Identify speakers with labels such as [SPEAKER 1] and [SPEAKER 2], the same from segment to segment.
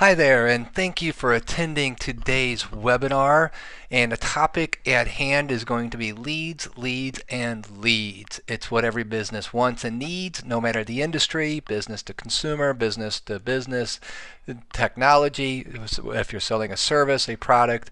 [SPEAKER 1] Hi there, and thank you for attending today's webinar. And the topic at hand is going to be leads, leads, and leads. It's what every business wants and needs, no matter the industry, business to consumer, business to business, technology, if you're selling a service, a product.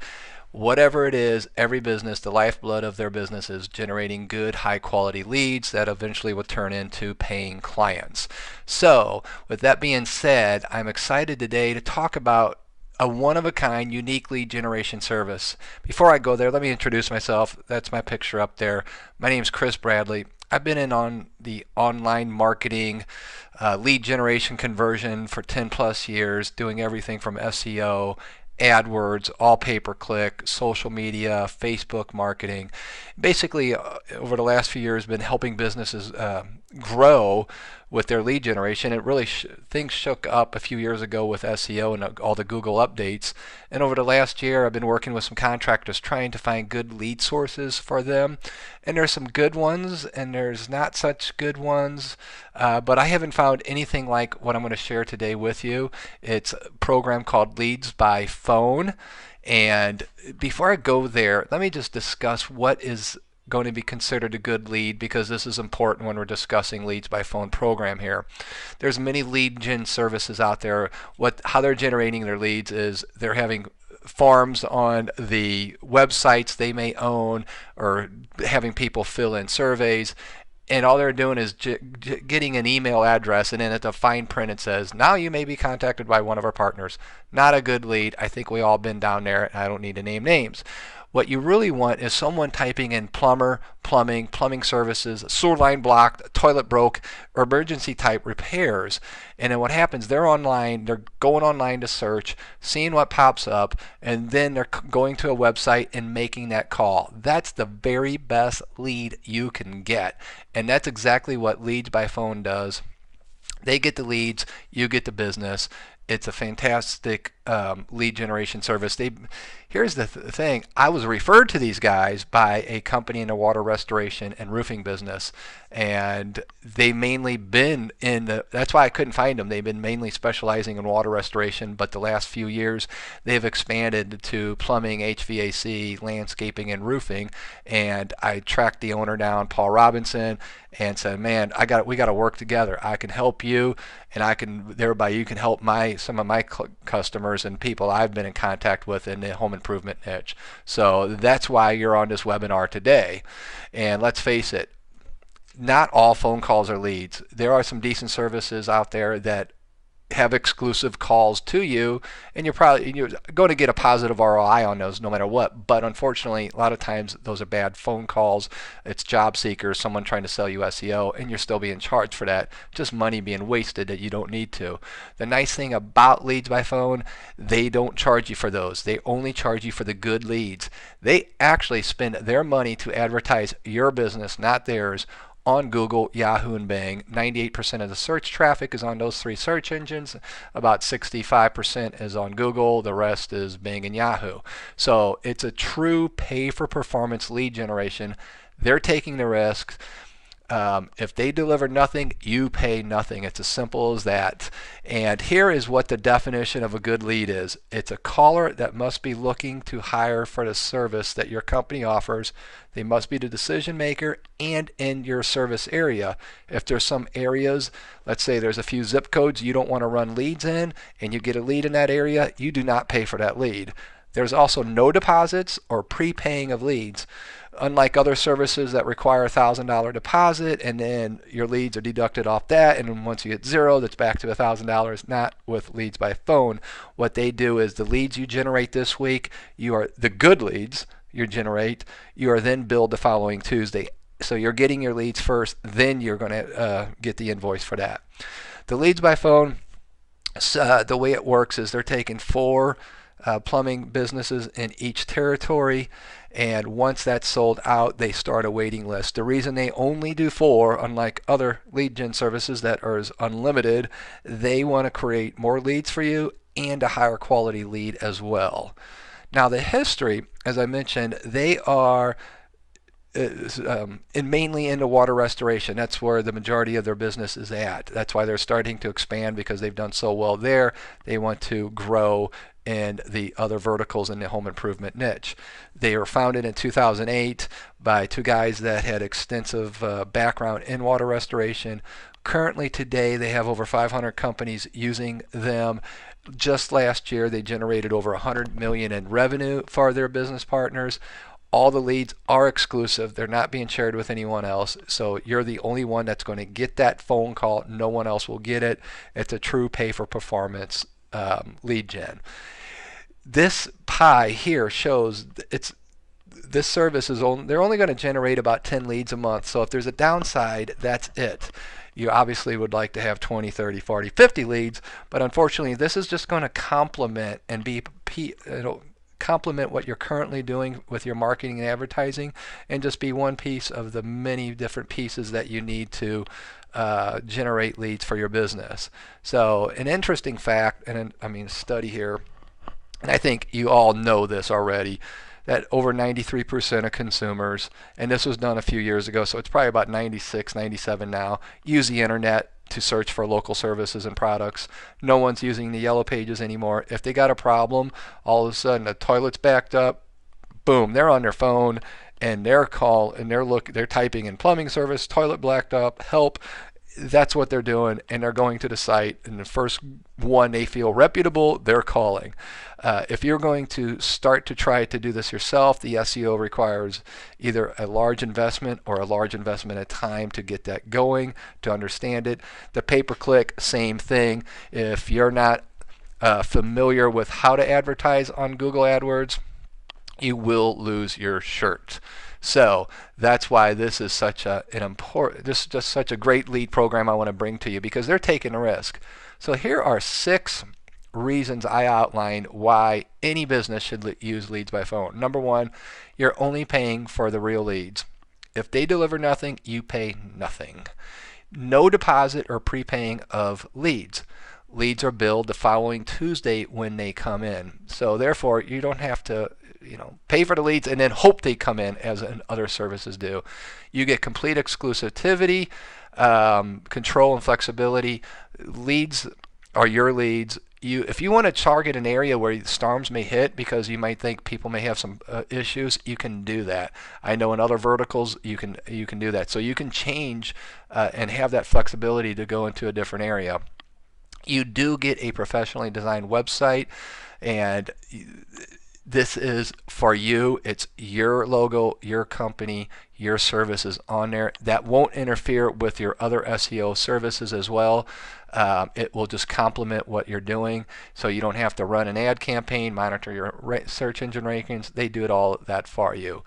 [SPEAKER 1] Whatever it is, every business, the lifeblood of their business is generating good, high quality leads that eventually will turn into paying clients. So, with that being said, I'm excited today to talk about a one-of-a-kind, unique lead generation service. Before I go there, let me introduce myself. That's my picture up there. My name is Chris Bradley. I've been in on the online marketing, lead generation conversion for 10 plus years, doing everything from SEO, AdWords, all pay-per-click, social media, Facebook marketing. Basically, over the last few years, been helping businesses grow with their lead generation. It really things shook up a few years ago with SEO and all the Google updates. And over the last year, I've been working with some contractors trying to find good lead sources for them. And there's some good ones, and there's not such good ones. But I haven't found anything like what I'm going to share today with you. It's a program called Leads by Phone. And before I go there, let me just discuss what is going to be considered a good lead, because this is important when we're discussing leads by phone program here. There's many lead gen services out there. How they're generating their leads is they're having forms on the websites they may own, or having people fill in surveys, and all they're doing is getting an email address, and then at the fine print it says, now you may be contacted by one of our partners. Not a good lead. I think we all been down there, and I don't need to name names. What you really want is someone typing in plumber, plumbing services, sewer line blocked, toilet broke, or emergency type repairs. And then what happens, they're going online to search, seeing what pops up, and then they're going to a website and making that call. That's the very best lead you can get. And that's exactly what Leads by Phone does. They get the leads, you get the business. It's a fantastic lead generation service. Here's the thing. I was referred to these guys by a company in the water restoration and roofing business, and they mainly been that's why I couldn't find them. They've been mainly specializing in water restoration, but the last few years they've expanded to plumbing, HVAC, landscaping, and roofing. And I tracked the owner down, Paul Robinson, and said, man, we got to work together. I can help you, and thereby you can help some of my customers and people I've been in contact with in the home improvement niche. So that's why you're on this webinar today. And let's face it, not all phone calls are leads. There are some decent services out there that have exclusive calls to you, and you're going to get a positive ROI on those no matter what. But unfortunately, a lot of times those are bad phone calls. It's job seekers, someone trying to sell you SEO, and you're still being charged for that. Just money being wasted that you don't need to. The nice thing about Leads by Phone, they don't charge you for those. They only charge you for the good leads. They actually spend their money to advertise your business, not theirs, on Google, Yahoo, and Bing. 98% of the search traffic is on those three search engines. About 65% is on Google. The rest is Bing and Yahoo. So it's a true pay-for-performance lead generation. They're taking the risks. If they deliver nothing, you pay nothing. It's as simple as that. And here is what the definition of a good lead is. It's a caller that must be looking to hire for the service that your company offers. They must be the decision maker and in your service area. If there's some areas, let's say there's a few zip codes you don't want to run leads in, and you get a lead in that area, you do not pay for that lead. There's also no deposits or prepaying of leads. Unlike other services that require a $1,000 deposit, and then your leads are deducted off that, and then once you get zero, that's back to $1,000. Not with Leads by Phone. What they do is the leads you generate this week, the good leads you generate, you are then billed the following Tuesday. So you're getting your leads first, then you're going to get the invoice for that. The Leads by Phone, the way it works is they're taking 4 plumbing businesses in each territory, and once that's sold out, they start a waiting list. The reason they only do 4, unlike other lead gen services that are unlimited, they want to create more leads for you and a higher quality lead as well. Now the history, as I mentioned, they are and mainly into water restoration. That's where the majority of their business is at. That's why they're starting to expand, because they've done so well there. They want to grow in the other verticals in the home improvement niche. They were founded in 2008 by two guys that had extensive background in water restoration. Currently today they have over 500 companies using them. Just last year they generated over 100 million in revenue for their business partners. All the leads are exclusive. They're not being shared with anyone else. So you're the only one that's going to get that phone call. No one else will get it. It's a true pay for performance lead gen. This pie here shows this service is they're only going to generate about 10 leads a month. So if there's a downside, that's it. You obviously would like to have 20, 30, 40, 50 leads, but unfortunately this is just going to complement and it'll complement what you're currently doing with your marketing and advertising, and just be one piece of the many different pieces that you need to generate leads for your business. So an interesting fact, and study here, and I think you all know this already, that over 93% of consumers, and this was done a few years ago, so it's probably about 96, 97 now, use the internet to search for local services and products. No one's using the yellow pages anymore. If they got a problem, all of a sudden the toilet's backed up, boom, they're on their phone and they're typing in plumbing service, toilet blacked up, help. That's what they're doing, and they're going to the site, and the first one they feel reputable, they're calling. If you're going to start to try to do this yourself, the SEO requires either a large investment or a large investment of time to get that going, to understand it. The pay-per-click, same thing. If you're not familiar with how to advertise on Google AdWords, you will lose your shirt. So that's why this is such this is just such a great lead program I want to bring to you, because they're taking a risk. So here are 6 reasons I outlined why any business should use leads by phone. Number 1, you're only paying for the real leads. If they deliver nothing, you pay nothing. No deposit or prepaying of leads. Leads are billed the following Tuesday when they come in. So therefore, you don't have to pay for the leads and then hope they come in as other services do. You get complete exclusivity, control, and flexibility. Leads are your leads. If you want to target an area where storms may hit, because you might think people may have some issues, you can do that. I know in other verticals you can do that. So you can change and have that flexibility to go into a different area. You do get a professionally designed website, and this is for you. It's your logo, your company, your services on there. That won't interfere with your other SEO services as well. It will just complement what you're doing, so you don't have to run an ad campaign, monitor your search engine rankings. They do it all that for you.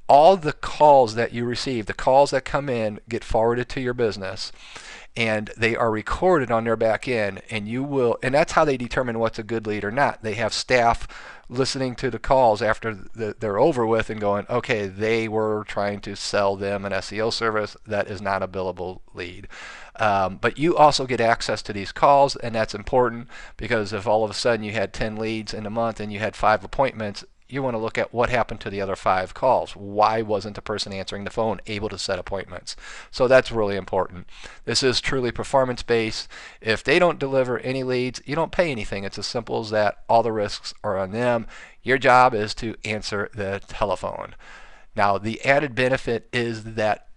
[SPEAKER 1] All the calls that you receive, the calls that come in, get forwarded to your business, and they are recorded on their back end, and that's how they determine what's a good lead or not. They have staff listening to the calls after they're over with and going, okay, they were trying to sell them an SEO service. That is not a billable lead. But you also get access to these calls, and that's important, because if all of a sudden you had 10 leads in a month and you had 5 appointments, you want to look at what happened to the other 5 calls. Why wasn't the person answering the phone able to set appointments? So that's really important. This is truly performance-based. If they don't deliver any leads, you don't pay anything. It's as simple as that. All the risks are on them. Your job is to answer the telephone. Now, the added benefit is that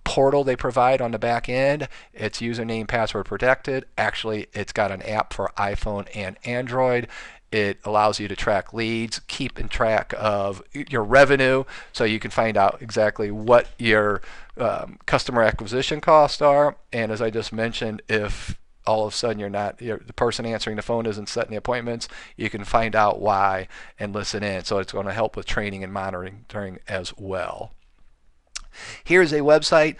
[SPEAKER 1] portal they provide on the back end. It's username, password protected. Actually, it's got an app for iPhone and Android. It allows you to track leads, keep in track of your revenue, so you can find out exactly what your customer acquisition costs are. And as I just mentioned, if all of a sudden the person answering the phone isn't setting the appointments, you can find out why and listen in. So it's going to help with training and monitoring as well. Here's a website.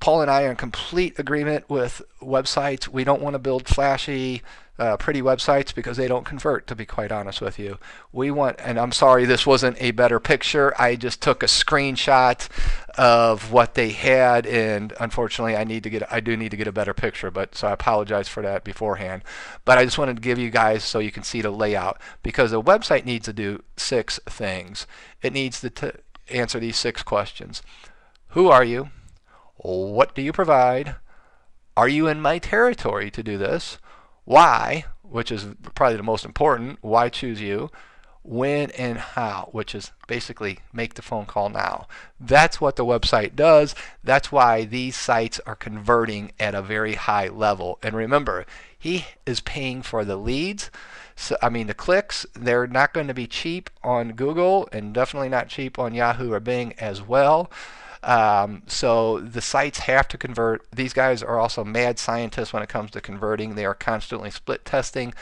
[SPEAKER 1] Paul and I are in complete agreement with websites. We don't want to build flashy, pretty websites, because they don't convert, to be quite honest with you. We want, and I'm sorry this wasn't a better picture, I just took a screenshot of what they had, and unfortunately I do need to get a better picture, so I apologize for that beforehand. But I just wanted to give you guys so you can see the layout, because a website needs to do 6 things. It needs to answer these 6 questions. Who are you? What do you provide? Are you in my territory to do this? Why, which is probably the most important, why choose you? When and how, which is basically make the phone call now. That's what the website does. That's why these sites are converting at a very high level. And remember, he is paying for the leads. So, I mean, the clicks, they're not going to be cheap on Google and definitely not cheap on Yahoo or Bing as well. So the sites have to convert. These guys are also mad scientists when it comes to converting. They are constantly split testing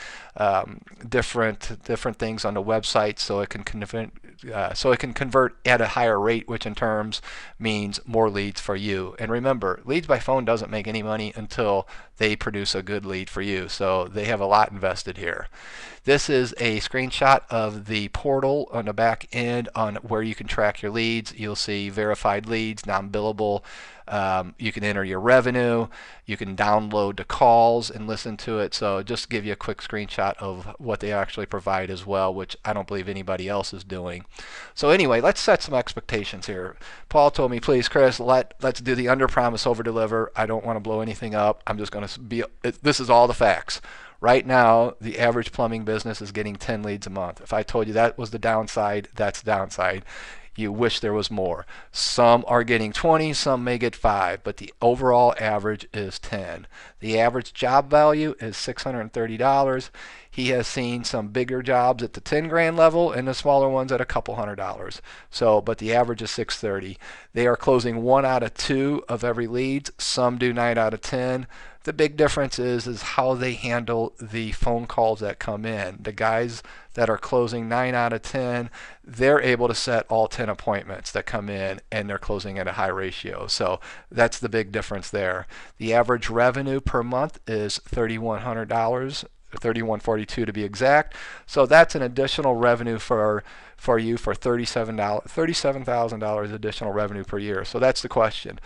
[SPEAKER 1] different things on the website so it can convert at a higher rate, which in terms means more leads for you. And remember, Leads by Phone doesn't make any money until they produce a good lead for you. So they have a lot invested here. This is a screenshot of the portal on the back end on where you can track your leads. You'll see verified leads, non-billable. You can enter your revenue. You can download the calls and listen to it. So just to give you a quick screenshot of what they actually provide as well, which I don't believe anybody else is doing. So anyway, let's set some expectations here. Paul told me, please, Chris, let's do the under promise, over deliver. I don't want to blow anything up. I'm just going to be, this is all the facts. Right now, the average plumbing business is getting 10 leads a month. If I told you that was the downside, that's the downside. You wish there was more. Some are getting 20, some may get 5, but the overall average is 10. The average job value is $630. He has seen some bigger jobs at the 10 grand level and the smaller ones at a couple $100. So, but the average is $630. They are closing 1 out of 2 of every lead. Some do 9 out of 10. The big difference is how they handle the phone calls that come in. The guys that are closing 9 out of 10, they're able to set all 10 appointments that come in, and they're closing at a high ratio. So that's the big difference there. The average revenue per month is $3,100, $3,142 to be exact. So that's an additional revenue for you for $37,000 additional revenue per year. So that's the question.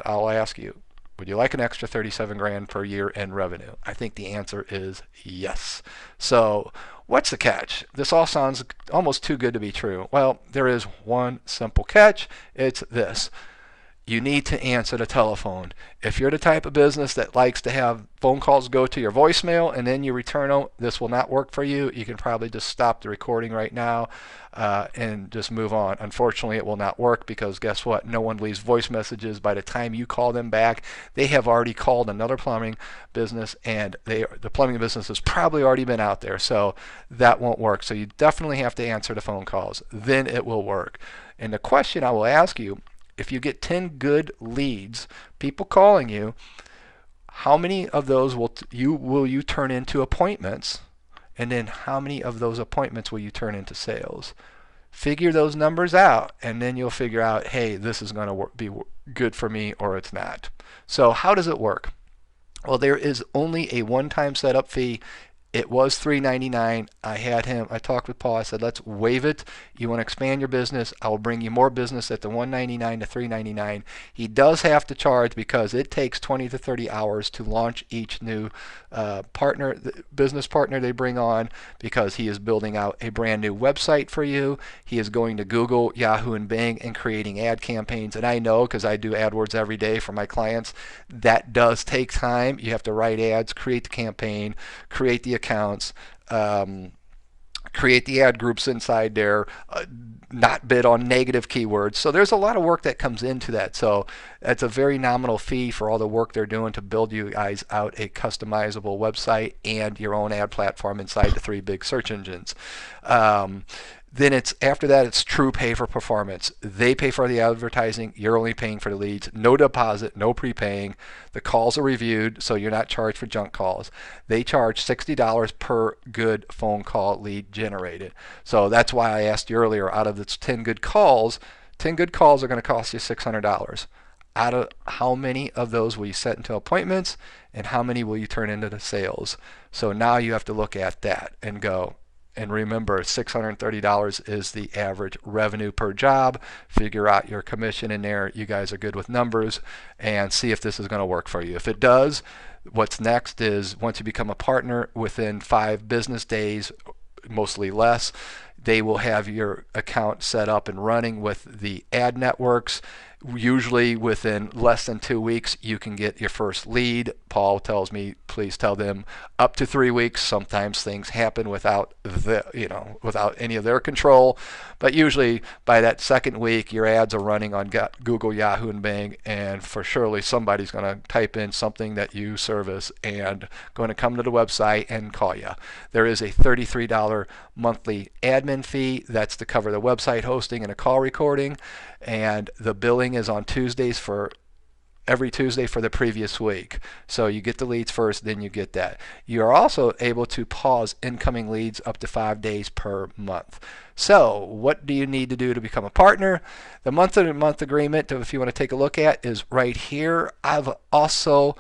[SPEAKER 1] I'll ask you, would you like an extra 37 grand per year in revenue? I think the answer is yes. So what's the catch? This all sounds almost too good to be true. Well, there is one simple catch. It's this. You need to answer the telephone. If you're the type of business that likes to have phone calls go to your voicemail and then you return them, this will not work for you. You can probably just stop the recording right now and just move on. Unfortunately, it will not work because guess what? No one leaves voice messages. By the time you call them back, they have already called another plumbing business, and the plumbing business has probably already been out there. So that won't work. So you definitely have to answer the phone calls. Then it will work. And the question I will ask you, if you get 10 good leads, people calling you, how many of those will you turn into appointments? And then how many of those appointments will you turn into sales? Figure those numbers out, and then you'll figure out, hey, this is going to be good for me or it's not. So how does it work? Well, there is only a one-time setup fee. It was $399. I talked with Paul. I said, let's waive it. You want to expand your business? I will bring you more business at the $199 to $399. He does have to charge because it takes 20 to 30 hours to launch each new business partner they bring on, because he is building out a brand new website for you. He is going to Google, Yahoo, and Bing and creating ad campaigns. And I know, because I do AdWords every day for my clients, that does take time. You have to write ads, create the campaign, create the accounts, create the ad groups inside there, not bid on negative keywords. So there's a lot of work that comes into that. So it's a very nominal fee for all the work they're doing to build you guys out a customizable website and your own ad platform inside the 3 big search engines. Then after that, it's true pay for performance. They pay for the advertising. You're only paying for the leads. No deposit, no prepaying. The calls are reviewed, so you're not charged for junk calls. They charge $60 per good phone call lead generated. So that's why I asked you earlier, out of the 10 good calls are going to cost you $600. Out of how many of those will you set into appointments, and how many will you turn into the sales? So now you have to look at that and go, and remember, $630 is the average revenue per job. Figure out your commission in there. You guys are good with numbers, and see if this is going to work for you. If it does, what's next is once you become a partner, within 5 business days, mostly less, They will have your account set up and running with the ad networks. Usually within less than 2 weeks, you can get your first lead. Paul tells me, please tell them up to 3 weeks. Sometimes things happen without without any of their control, but usually by that second week, your ads are running on Google, Yahoo, and Bing, and for surely somebody's going to type in something that you service and going to come to the website and call you. There is a $33 monthly admin fee. That's to cover the website hosting and a call recording, and the billing is on Tuesdays for every Tuesday for the previous week. So you get the leads first, then you get that. You are also able to pause incoming leads up to 5 days per month. So what do you need to do to become a partner? The month-to-month agreement, if you want to take a look at, is right here. I've also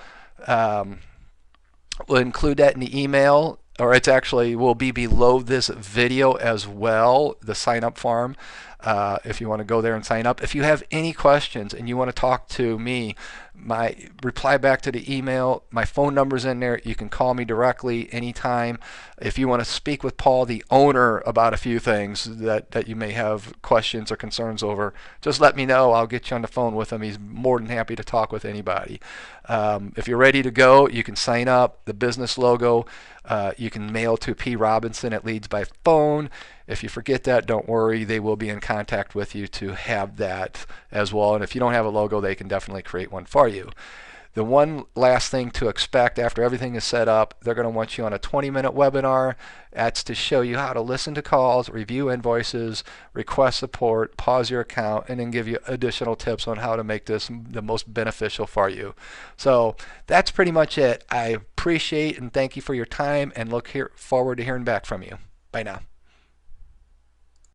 [SPEAKER 1] will include that in the email, or it's actually will be below this video as well, the sign up form. If you want to go there and sign up. If you have any questions and you want to talk to me, my reply back to the email, my phone number's in there. You can call me directly anytime. If you want to speak with Paul, the owner, about a few things that you may have questions or concerns over, just let me know. I'll get you on the phone with him. He's more than happy to talk with anybody. If you're ready to go, you can sign up. The business logo, you can mail to P. Robinson at leadsbyfone. If you forget that, don't worry. They will be in contact with you to have that as well. And if you don't have a logo, they can definitely create one for you. The one last thing to expect after everything is set up, they're going to want you on a 20-minute webinar. That's to show you how to listen to calls, review invoices, request support, pause your account, and then give you additional tips on how to make this the most beneficial for you. So that's pretty much it. I appreciate and thank you for your time and look forward to hearing back from you. Bye now.